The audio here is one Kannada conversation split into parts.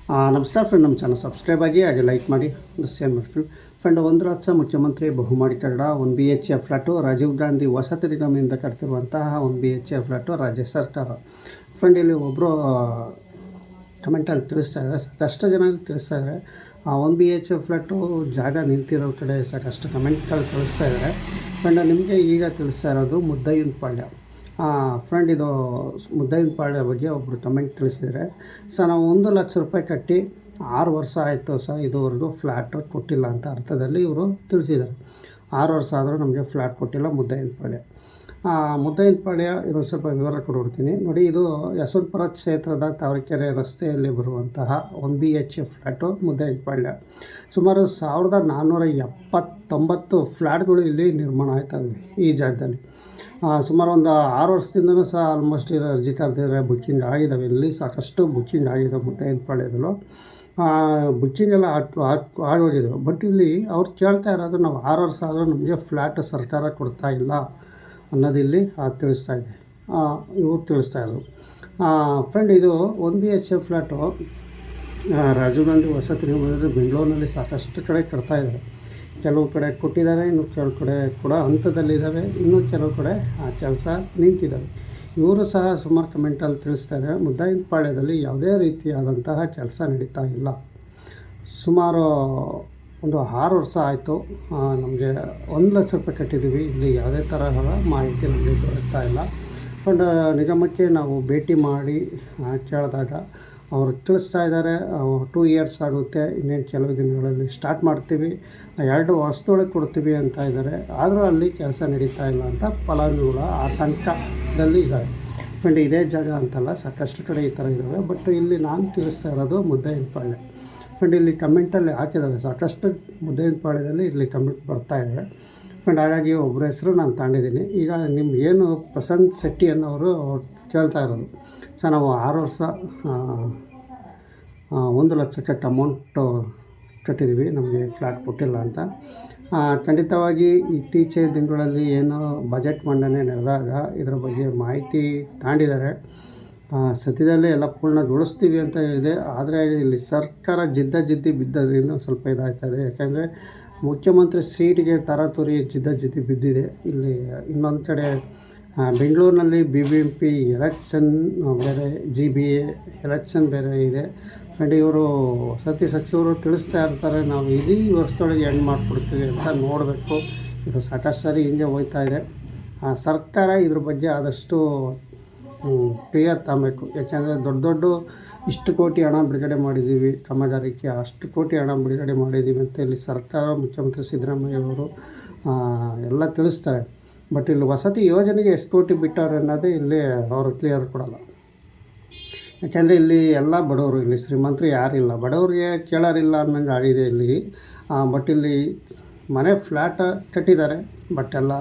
ನಮಸ್ಕಾರ ಫ್ರೆಂಡ್, ನಮ್ಮ ಚಾನಲ್ ಸಬ್ಸ್ಕ್ರೈಬ್ ಆಗಿ ಹಾಗೆ ಲೈಕ್ ಮಾಡಿ ಶೇರ್ ಮಾಡಿ ಫ್ರೆಂಡ್. 1 ಲಕ್ಷ ಮುಖ್ಯಮಂತ್ರಿ ಬಹುಮಹಡಿ ಕಟ್ಟಡ 1 BHK ಫ್ಲ್ಯಾಟು ರಾಜೀವ್ ಗಾಂಧಿ ವಸತಿ ನಿಗಮದಿಂದ ಕಟ್ತಿರುವಂತಹ 1 BHK ಫ್ಲ್ಯಾಟು ರಾಜ್ಯ ಸರ್ಕಾರ. ಫ್ರೆಂಡ್, ಇಲ್ಲಿ ಒಬ್ಬರು ಕಮೆಂಟಲ್ಲಿ ತಿಳಿಸ್ತಾ ಇದ್ದಾರೆ, ಸಾಕಷ್ಟು ಜನ ತಿಳಿಸ್ತಾ ಇದ್ದಾರೆ 1 BHK ಫ್ಲ್ಯಾಟು ಜಾಗ ನಿಂತಿರೋ ಕಡೆ ಸಾಕಷ್ಟು ಕಮೆಂಟ್ಗಳು ತಿಳಿಸ್ತಾ ಇದ್ದಾರೆ. ಫ್ರೆಂಡ್, ನಿಮಗೆ ಈಗ ತಿಳಿಸ್ತಾ ಇರೋದು ಮುದ್ದಯ್ಯನಪಾಳ್ಯ. ಫ್ರೆಂಡ್, ಇದು ಮುದ್ದಯ್ಯನಪಾಳ್ಯ ಬಗ್ಗೆ ಒಬ್ಬರು ಕಮೆಂಟ್ ತಿಳಿಸಿದರೆ, ನಾವು 1 ಲಕ್ಷ ರೂಪಾಯಿ ಕಟ್ಟಿ 6 ವರ್ಷ ಆಯಿತು ಇದುವರೆಗೂ ಫ್ಲ್ಯಾಟ್ ಕೊಟ್ಟಿಲ್ಲ ಅಂತ ಅರ್ಥದಲ್ಲಿ ಇವರು ತಿಳಿಸಿದ್ದಾರೆ. 6 ವರ್ಷ ಆದರೂ ನಮಗೆ ಫ್ಲ್ಯಾಟ್ ಕೊಟ್ಟಿಲ್ಲ ಮುದ್ದಯ್ಯನಪಾಳ್ಯ. ಮುದ್ದಯ್ಯನಪಾಳ್ಯ ಇರೋ ಸ್ವಲ್ಪ ವಿವರ ಕೊಡ್ತೀನಿ ನೋಡಿ. ಇದು ಯಶವಂತಪುರ ಕ್ಷೇತ್ರದ ತಾವರೆಕೆರೆ ರಸ್ತೆಯಲ್ಲಿ ಬರುವಂತಹ 1 BHK ಫ್ಲ್ಯಾಟು ಮುದ್ದಯ್ಯನಪಾಳ್ಯ. ಸುಮಾರು 1479 ಫ್ಲ್ಯಾಟ್ಗಳು ಇಲ್ಲಿ ನಿರ್ಮಾಣ ಆಯ್ತಾ ಇವೆ ಈ ಜಾಗದಲ್ಲಿ. ಸುಮಾರು ಒಂದು 6 ವರ್ಷದಿಂದಲೂ ಸಹ ಆಲ್ಮೋಸ್ಟ್ ಅರ್ಜಿ ಕರೆದಿದ್ದಾರೆ, ಬುಕ್ಕಿಂಗ್ ಆಗಿದ್ದಾವೆ. ಇಲ್ಲಿ ಸಾಕಷ್ಟು ಬುಕ್ಕಿಂಗ್ ಆಗಿದೆ ಮುದ್ದಯ್ಯನಪಾಳ್ಯದಲ್ಲೂ. ಬುಕ್ಕಿಂಗ್ ಎಲ್ಲ ಆಗೋಗಿದ್ದಾವೆ. ಬಟ್ ಇಲ್ಲಿ ಅವ್ರು ಕೇಳ್ತಾ ಇರೋದು, ನಾವು 6 ವರ್ಷ ಆದರೂ ನಮಗೆ ಫ್ಲ್ಯಾಟ್ ಸರ್ಕಾರ ಕೊಡ್ತಾ ಇಲ್ಲ ಅನ್ನೋದಿಲ್ಲಿ ತಿಳಿಸ್ತಾ ಇದೆ, ಇವ್ರು ತಿಳಿಸ್ತಾ ಇರೋದು. ಫ್ರೆಂಡ್, ಇದು 1 BHK ಫ್ಲ್ಯಾಟು ರಾಜೀವ್ ಗಾಂಧಿ ವಸತಿ ನಿಗಮದಲ್ಲಿ ಬೆಂಗಳೂರಿನಲ್ಲಿ ಸಾಕಷ್ಟು ಕಡೆ ಕಟ್ತಾಯಿದ್ದಾರೆ. ಕೆಲವು ಕಡೆ ಕೊಟ್ಟಿದ್ದಾರೆ, ಇನ್ನು ಕೆಲವು ಕಡೆ ಕೂಡ ಹಂತದಲ್ಲಿದ್ದಾವೆ, ಇನ್ನೂ ಕೆಲವು ಕಡೆ ಆ ಕೆಲಸ ನಿಂತಿದ್ದಾವೆ. ಇವರು ಸಹ ಸುಮಾರು ಕಮೆಂಟಲ್ಲಿ ತಿಳಿಸ್ತಾರೆ, ಮುದ್ದಯ್ಯನಪಾಳ್ಯದಲ್ಲಿ ಯಾವುದೇ ರೀತಿಯಾದಂತಹ ಕೆಲಸ ನಡೀತಾ ಇಲ್ಲ. ಸುಮಾರು ಒಂದು 6 ವರ್ಷ ಆಯಿತು, ನಮಗೆ 1 ಲಕ್ಷ ರೂಪಾಯಿ ಕಟ್ಟಿದ್ದೀವಿ, ಇಲ್ಲಿ ಯಾವುದೇ ತರಹದ ಮಾಹಿತಿ ನಮಗೆ ದೊರಕ್ತಾ ಇಲ್ಲ. ಬಟ್ ನಿಗಮಕ್ಕೆ ನಾವು ಭೇಟಿ ಮಾಡಿ ಕೇಳಿದಾಗ ಅವರು ತಿಳಿಸ್ತಾ ಇದ್ದಾರೆ, 2 ಇಯರ್ಸ್ ಆಗುತ್ತೆ, ಇನ್ನೇನು ಕೆಲವು ದಿನಗಳಲ್ಲಿ ಸ್ಟಾರ್ಟ್ ಮಾಡ್ತೀವಿ, 2 ವರ್ಷದೊಳಗೆ ಕೊಡ್ತೀವಿ ಅಂತ ಇದ್ದಾರೆ. ಆದರೂ ಅಲ್ಲಿ ಕೆಲಸ ನಡೀತಾ ಇಲ್ಲ ಅಂತ ಫಲಾನುಭವಿಗಳ ಆತಂಕದಲ್ಲಿ ಇದ್ದಾರೆ. ಫ್ರೆಂಡ್, ಇದೇ ಜಾಗ ಅಂತಲ್ಲ, ಸಾಕಷ್ಟು ಕಡೆ ಈ ಥರ ಇದ್ದಾವೆ. ಬಟ್ ಇಲ್ಲಿ ನಾನು ತಿಳಿಸ್ತಾ ಇರೋದು ಮುದ್ದಯ್ಯನಪಾಳ್ಯ. ಫ್ರೆಂಡ್, ಇಲ್ಲಿ ಕಮೆಂಟಲ್ಲಿ ಹಾಕಿದ್ದಾರೆ, ಸಾಕಷ್ಟು ಮುದ್ದಯ್ಯನಪಾಳ್ಯದಲ್ಲಿ ಇಲ್ಲಿ ಕಮೆಂಟ್ ಬರ್ತಾ ಇದ್ದಾರೆ. ಫ್ರೆಂಡ್, ಹಾಗಾಗಿ ಒಬ್ಬರ ಹೆಸರು ನಾನು ತಗೊಂಡಿದ್ದೀನಿ. ಈಗ ನಿಮ್ಗೇನು ಪ್ರಸನ್ನ ಶೆಟ್ಟಿ ಅನ್ನೋರು ಕೇಳ್ತಾ ಇರೋದು, ನಾವು 6 ವರ್ಷ 1 ಲಕ್ಷ ಕಟ್ಟಿ ಅಮೌಂಟು ಕಟ್ಟಿದ್ದೀವಿ, ನಮಗೆ ಫ್ಲ್ಯಾಟ್ ಕೊಟ್ಟಿಲ್ಲ ಅಂತ. ಖಂಡಿತವಾಗಿ ಇತ್ತೀಚಿನ ದಿನಗಳಲ್ಲಿ ಏನು ಬಜೆಟ್ ಮಂಡನೆ ನಡೆದಾಗ ಇದರ ಬಗ್ಗೆ ಮಾಹಿತಿ ತಗೊಂಡಿದ್ದಾರೆ. ಸದ್ಯದಲ್ಲೇ ಎಲ್ಲ ಪೂರ್ಣಗೊಳಿಸ್ತೀವಿ ಅಂತ ಹೇಳಿದೆ. ಆದರೆ ಇಲ್ಲಿ ಸರ್ಕಾರ ಜಿದ್ದಿ ಬಿದ್ದದ್ರಿಂದ ಸ್ವಲ್ಪ ಇದಾಗ್ತಾಯಿದೆ. ಯಾಕೆಂದರೆ ಮುಖ್ಯಮಂತ್ರಿ ಸೀಟಿಗೆ ತರಾತುರಿ ಜಿದ್ದಿ ಬಿದ್ದಿದೆ. ಇಲ್ಲಿ ಇನ್ನೊಂದು ಕಡೆ ಬೆಂಗಳೂರಿನಲ್ಲಿ BBMP ಎಲೆಕ್ಷನ್ ಬೇರೆ, GBA ಎಲೆಕ್ಷನ್ ಬೇರೆ ಇದೆ. ಫ್ರೆಂಡ್, ಇವರು ವಸತಿ ಸಚಿವರು ತಿಳಿಸ್ತಾ ಇರ್ತಾರೆ, ನಾವು ಇಡೀ ವರ್ಷದೊಳಗೆ ಎಂಡ್ ಮಾಡಿಕೊಡ್ತೀವಿ ಅಂತ. ನೋಡಬೇಕು, ಇದು ಸಾಕಷ್ಟು ಸಾರಿ ಹಿಂಗೆ ಹೋಗ್ತಾ ಇದೆ. ಸರ್ಕಾರ ಇದ್ರ ಬಗ್ಗೆ ಆದಷ್ಟು ಕ್ಲಿಯರ್ ತಗೊಬೇಕು. ಯಾಕೆಂದರೆ ದೊಡ್ಡ ಇಷ್ಟು ಕೋಟಿ ಹಣ ಬಿಡುಗಡೆ ಮಾಡಿದ್ದೀವಿ, ಕಾಮಗಾರಿಕೆ ಅಷ್ಟು ಕೋಟಿ ಹಣ ಬಿಡುಗಡೆ ಮಾಡಿದ್ದೀವಿ ಅಂತ ಇಲ್ಲಿ ಸರ್ಕಾರ, ಮುಖ್ಯಮಂತ್ರಿ ಸಿದ್ದರಾಮಯ್ಯ ಅವರು ಎಲ್ಲ ತಿಳಿಸ್ತಾರೆ. ಬಟ್ ಇಲ್ಲಿ ವಸತಿ ಯೋಜನೆಗೆ ಎಷ್ಟು ಕೋಟಿ ಬಿಟ್ಟವ್ರೆ ಅನ್ನೋದೇ ಇಲ್ಲಿ ಅವರು ಕ್ಲಿಯರ್ ಕೊಡೋಲ್ಲ. ಯಾಕೆಂದರೆ ಇಲ್ಲಿ ಎಲ್ಲ ಬಡವರು, ಇಲ್ಲಿ ಶ್ರೀಮಂತರು ಯಾರಿಲ್ಲ, ಬಡವರಿಗೆ ಕೇಳೋರಿಲ್ಲ ಅನ್ನಂಗೆ ಆಗಿದೆ ಇಲ್ಲಿ. ಬಟ್ ಇಲ್ಲಿ ಮನೆ ಫ್ಲ್ಯಾಟ್ ಕಟ್ಟಿದ್ದಾರೆ, ಬಟ್ ಎಲ್ಲ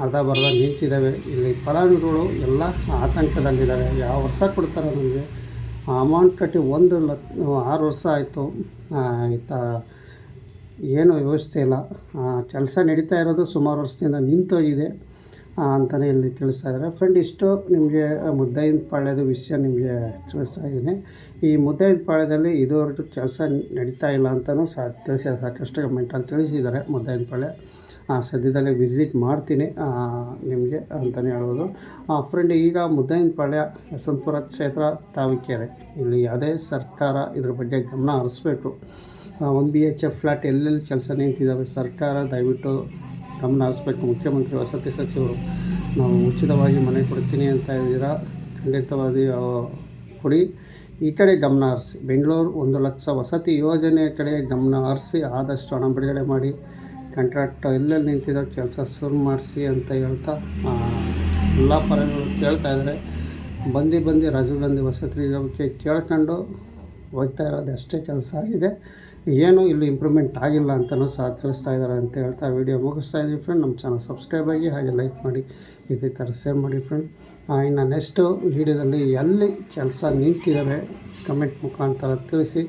ಅರ್ಧ ಬರ್ಧ ನಿಂತಿದ್ದಾವೆ. ಇಲ್ಲಿ ಫಲಾನುಭವಿಗಳು ಎಲ್ಲ ಆತಂಕದಲ್ಲಿದ್ದಾರೆ, ಯಾವ ವರ್ಷ ಕೊಡ್ತಾರೆ ನಮಗೆ ಅಮೌಂಟ್ ಕಟ್ಟಿ 6 ವರ್ಷ ಆಯಿತು, ಏನೂ ವ್ಯವಸ್ಥೆ ಇಲ್ಲ. ಕೆಲಸ ನಡೀತಾ ಇರೋದು ಸುಮಾರು ವರ್ಷದಿಂದ ನಿಂತೋಗಿದೆ ಅಂತಲೇ ಇಲ್ಲಿ ತಿಳಿಸ್ತಾ ಇದ್ದಾರೆ. ಫ್ರೆಂಡ್, ಇಷ್ಟು ನಿಮಗೆ ಮುದ್ದಯ್ಯನಪಾಳ್ಯದ ವಿಷಯ ನಿಮಗೆ ತಿಳಿಸ್ತಾ ಇದ್ದೀನಿ. ಈ ಮುದ್ದಯ್ಯನಪಾಳ್ಯದಲ್ಲಿ ಇದುವರೆಗೂ ಕೆಲಸ ನಡೀತಾ ಇಲ್ಲ ಅಂತಲೂ ಸಾಕಷ್ಟು ಕಮೆಂಟಲ್ಲಿ ತಿಳಿಸಿದ್ದಾರೆ. ಮುದ್ದಯ್ಯನಪಾಳ್ಯ ಸದ್ಯದಲ್ಲೇ ವಿಸಿಟ್ ಮಾಡ್ತೀನಿ ನಿಮಗೆ ಅಂತಲೇ ಹೇಳ್ಬೋದು. ಫ್ರೆಂಡ್, ಈಗ ಮುದ್ದಯ್ಯನಪಾಳ್ಯ ಯಶವಂತಪುರ ಕ್ಷೇತ್ರ ತಾವರೆಕೆರೆ, ಇಲ್ಲಿ ಯಾವುದೇ ಸರ್ಕಾರ ಇದ್ರ ಬಗ್ಗೆ ಗಮನ ಹರಿಸ್ಬೇಕು. 1 BHK ಫ್ಲ್ಯಾಟ್ ಎಲ್ಲೆಲ್ಲಿ ಕೆಲಸ ನಿಂತಿದ್ದಾವೆ, ಸರ್ಕಾರ ದಯವಿಟ್ಟು ಗಮನ ಹರಿಸ್ಬೇಕು. ಮುಖ್ಯಮಂತ್ರಿ ವಸತಿ ಸಚಿವರು ನಾವು ಉಚಿತವಾಗಿ ಮನೆ ಕೊಡ್ತೀನಿ ಅಂತ ಇದ್ದೀರಾ, ಖಂಡಿತವಾಗಿ ಕೊಡಿ. ಈ ಕಡೆ ಗಮನ ಹರಿಸಿ, ಬೆಂಗಳೂರು 1 ಲಕ್ಷ ವಸತಿ ಯೋಜನೆ ಕಡೆ ಗಮನ ಹರಿಸಿ ಆದಷ್ಟು ಹಣ ಬಿಡುಗಡೆ ಮಾಡಿ, ಕಾಂಟ್ರಾಕ್ಟ್ ಎಲ್ಲೆಲ್ಲಿ ನಿಂತಿರೋ ಕೆಲಸ ಶುರು ಮಾಡಿಸಿ ಅಂತ ಹೇಳ್ತಾ ಎಲ್ಲ ಪರಗಳು ಕೇಳ್ತಾ ಇದ್ದಾರೆ. ಬಂದು ರಾಜೀವ್ ಗಾಂಧಿ ವಸತಿ ನಿಗಮಕ್ಕೆ ಕೇಳ್ಕೊಂಡು ಹೋಗ್ತಾ ಇರೋದು ಅಷ್ಟೇ ಕೆಲಸ ಆಗಿದೆ, ಏನು ಇಲ್ಲಿ ಇಂಪ್ರೂವ್ಮೆಂಟ್ ಆಗಿಲ್ಲ ಅಂತಲೂ ಸಹ ತಿಳಿಸ್ತಾ ಇದ್ದಾರೆ ಅಂತ ಹೇಳ್ತಾ ವಿಡಿಯೋ ಮುಗಿಸ್ತಾ ಇದ್ದೀವಿ. ಫ್ರೆಂಡ್, ನಮ್ಮ ಚಾನಲ್ ಸಬ್ಸ್ಕ್ರೈಬ್ ಆಗಿ ಹಾಗೆ ಲೈಕ್ ಮಾಡಿ, ಇದೇ ಥರ ಶೇರ್ ಮಾಡಿ. ಫ್ರೆಂಡ್, ಇನ್ನು ನೆಕ್ಸ್ಟು ವೀಡಿಯೋದಲ್ಲಿ ಎಲ್ಲಿ ಕೆಲಸ ನಿಂತಿದ್ದಾವೆ ಕಮೆಂಟ್ ಮುಖಾಂತರ ತಿಳಿಸಿ.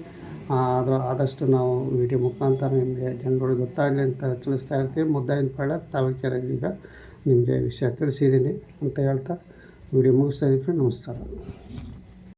ಆದಷ್ಟು ನಾವು ವಿಡಿಯೋ ಮುಖಾಂತರ ನಿಮಗೆ ಜನಗಳಿಗೆ ಗೊತ್ತಾಗಲಿ ಅಂತ ತಿಳಿಸ್ತಾ ಇರ್ತೀವಿ. ಮುದ್ದಯ್ಯನಪಾಳ್ಯ ತಾವರೆಕೆರೆ ಈಗ ನಿಮಗೆ ವಿಷಯ ತಿಳಿಸಿದ್ದೀನಿ ಅಂತ ಹೇಳ್ತಾ ವಿಡಿಯೋ ಮುಗಿಸ್ತಾ ಇದ್ದೀವಿ. ಫ್ರೆಂಡ್, ನಮಸ್ಕಾರ.